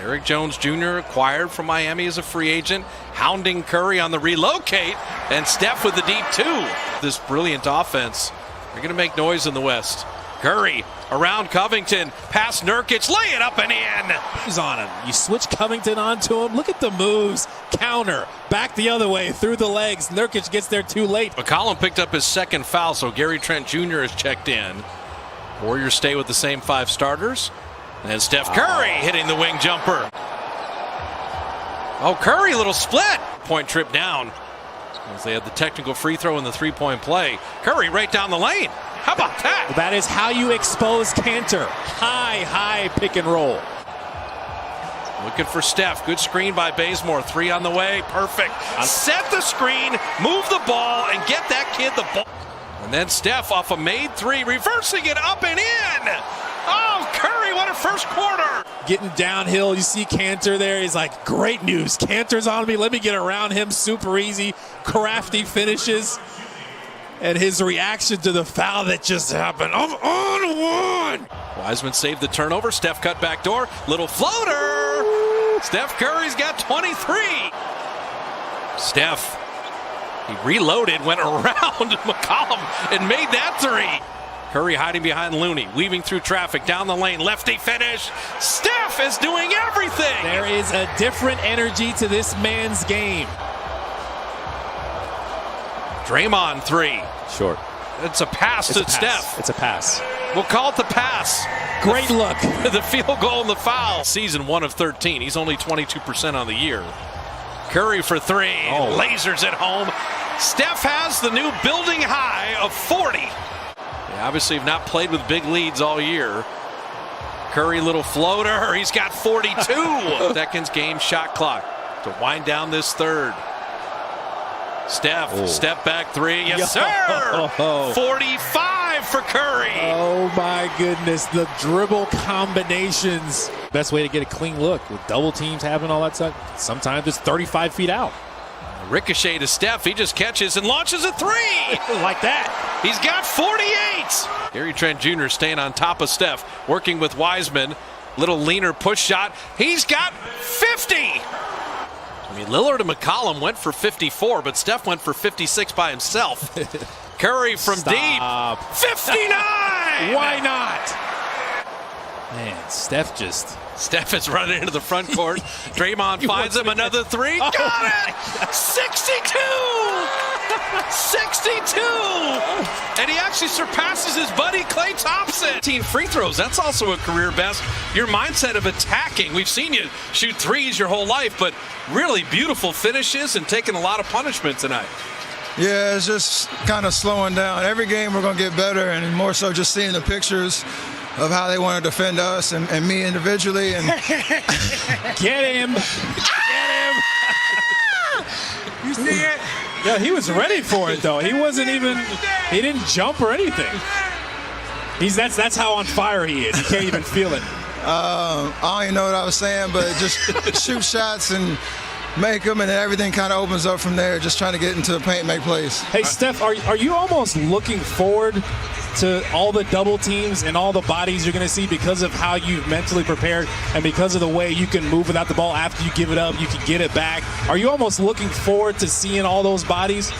Eric Jones Jr. acquired from Miami as a free agent, hounding Curry on the relocate, and Steph with the deep two. This brilliant offense, they're going to make noise in the West. Curry around Covington, past Nurkic, lay it up and in. He's on him. You switch Covington onto him. Look at the moves. Counter. Back the other way, through the legs. Nurkic gets there too late. McCollum picked up his second foul, so Gary Trent Jr. is checked in. Warriors stay with the same 5 starters. And Steph Curry hitting the wing jumper. Oh, Curry, little split. Point trip down. As they had the technical free throw and the three-point play. Curry right down the lane. How about that? That is how you expose Cantor. High pick and roll. Looking for Steph. Good screen by Bazemore. 3 on the way. Perfect. Set the screen, move the ball, and get that kid the ball. And then Steph off a made 3, reversing it up and in. Oh, Curry, what a first quarter. Getting downhill, you see Cantor there. He's like, great news. Cantor's on me. Let me get around him. Super easy. Crafty finishes. And his reaction to the foul that just happened. I'm on one. Wiseman saved the turnover. Steph cut back door. Little floater. Steph Curry's got 23. Steph, he reloaded, went around McCollum and made that 3. Curry hiding behind Looney, weaving through traffic, down the lane, lefty finish. Steph is doing everything. There is a different energy to this man's game. Draymond 3. Short. It's a pass to Steph. It's a pass. We'll call it the pass. Great look. The field goal and the foul. Season 1 of 13. He's only 22% on the year. Curry for 3. Oh. Lasers at home. Steph has the new building high of 40. They obviously have not played with big leads all year. Curry, little floater. He's got 42. Seconds game shot clock to wind down this third. Steph, step back 3. Yes, sir. 45 for Curry. Oh, my goodness. The dribble combinations. Best way to get a clean look with double teams having all that stuff. Sometimes it's 35 feet out. Ricochet to Steph. He just catches and launches a 3. Like that. He's got 48. Gary Trent Jr. staying on top of Steph, working with Wiseman. Little leaner push shot. He's got 50. I mean, Lillard and McCollum went for 54, but Steph went for 56 by himself. Curry from deep. 59. Why not? Man, Steph is running into the front court. Draymond finds him, another 3. Got it! 62! 62! And he actually surpasses his buddy Klay Thompson. 18 free throws, that's also a career best. Your mindset of attacking. We've seen you shoot 3s your whole life, but really beautiful finishes and taking a lot of punishment tonight. Yeah, it's just kind of slowing down. Every game we're going to get better, and more so just seeing the pictures of how they want to defend us and me individually. And Get him. Get him. you see it? Yeah, he was ready for it, though. He didn't jump or anything. That's how on fire he is. You can't even feel it. I don't even know what I was saying, but just shoot shots and make them, and then everything kind of opens up from there, just trying to get into the paint, make plays. Hey, Steph, are you almost looking forward to all the double teams and all the bodies you're going to see because of how you've mentally prepared and because of the way you can move without the ball after you give it up, you can get it back? Are you almost looking forward to seeing all those bodies?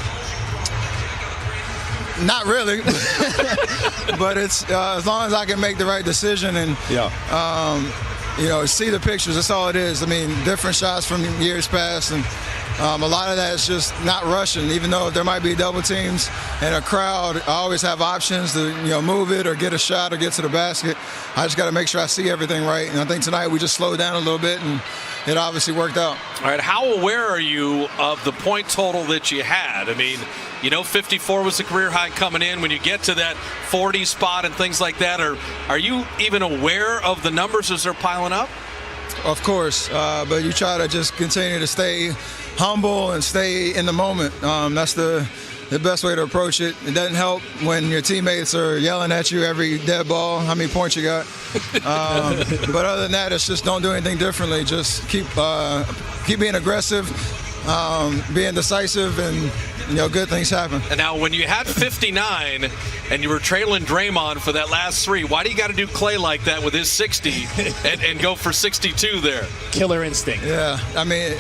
Not really, but it's as long as I can make the right decision and see the pictures. That's all it is. I mean, different shots from years past, and a lot of that is just not rushing. Even though there might be double teams and a crowd, I always have options to move it or get a shot or get to the basket. I just got to make sure I see everything right. And I think tonight we just slowed down a little bit, and it obviously worked out. All right, how aware are you of the point total that you had? I mean, 54 was the career high coming in. When you get to that 40 spot and things like that, are you even aware of the numbers as they're piling up? Of course, but you try to just continue to stay humble and stay in the moment. That's the best way to approach it. It doesn't help when your teammates are yelling at you every dead ball, how many points you got. But other than that, it's just don't do anything differently. Just keep being aggressive, being decisive, and good things happen. And now, when you had 59 and you were trailing Draymond for that last three, why do you got to do Clay like that with his 60 and go for 62 there? Killer instinct. Yeah, I mean,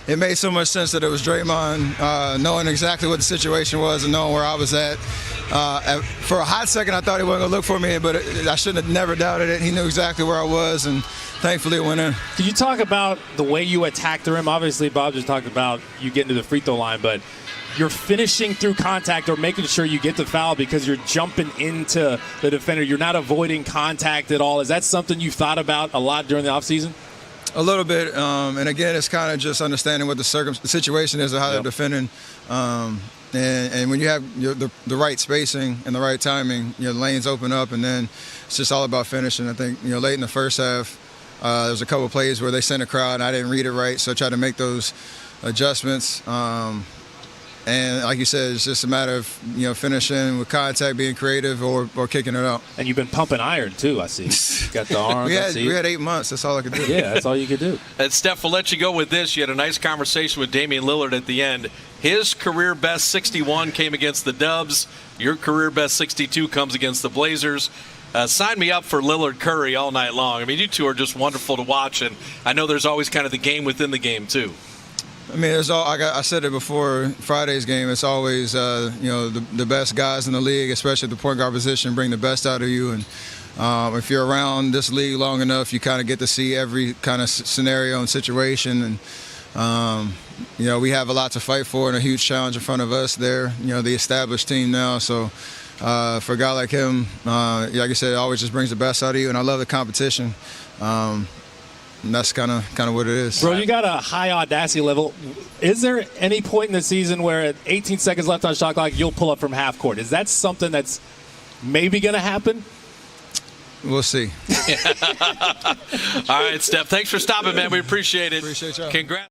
it made so much sense that it was Draymond, knowing exactly what the situation was and knowing where I was at. For a hot second, I thought he wasn't going to look for me, but I shouldn't have never doubted it. He knew exactly where I was, and thankfully it went in. Can you talk about the way you attacked the rim? Obviously, Bob just talked about you getting to the free throw line, but you're finishing through contact or making sure you get the foul because you're jumping into the defender. You're not avoiding contact at all. Is that something you've thought about a lot during the offseason? A little bit, and again, it's kind of just understanding what the situation is and how they're defending. And when you have the right spacing and the right timing, the lanes open up, and then it's just all about finishing. I think late in the first half, there was a couple of plays where they sent a crowd, and I didn't read it right, so I tried to make those adjustments. And like you said, it's just a matter of finishing with contact, being creative, or kicking it out. And you've been pumping iron too, I see. Got the arms. we had 8 months. That's all I could do. Yeah, that's all you could do. And Steph, we'll let you go with this. You had a nice conversation with Damian Lillard at the end. His career best 61 came against the Dubs. Your career best 62 comes against the Blazers. Sign me up for Lillard Curry all night long. I mean, you two are just wonderful to watch, and I know there's always kind of the game within the game too. I mean, I said it before Friday's game. It's always, the best guys in the league, especially at the point guard position, bring the best out of you. And if you're around this league long enough, you kind of get to see every kind of scenario and situation. And, we have a lot to fight for and a huge challenge in front of us there, the established team now. So for a guy like him, like I said, it always just brings the best out of you. And I love the competition. And that's kind of what it is. Bro, you got a high audacity level. Is there any point in the season where at 18 seconds left on shot clock, you'll pull up from half court? Is that something that's maybe going to happen? We'll see. All right, Steph. Thanks for stopping, man. We appreciate it. Appreciate y'all. Congrats.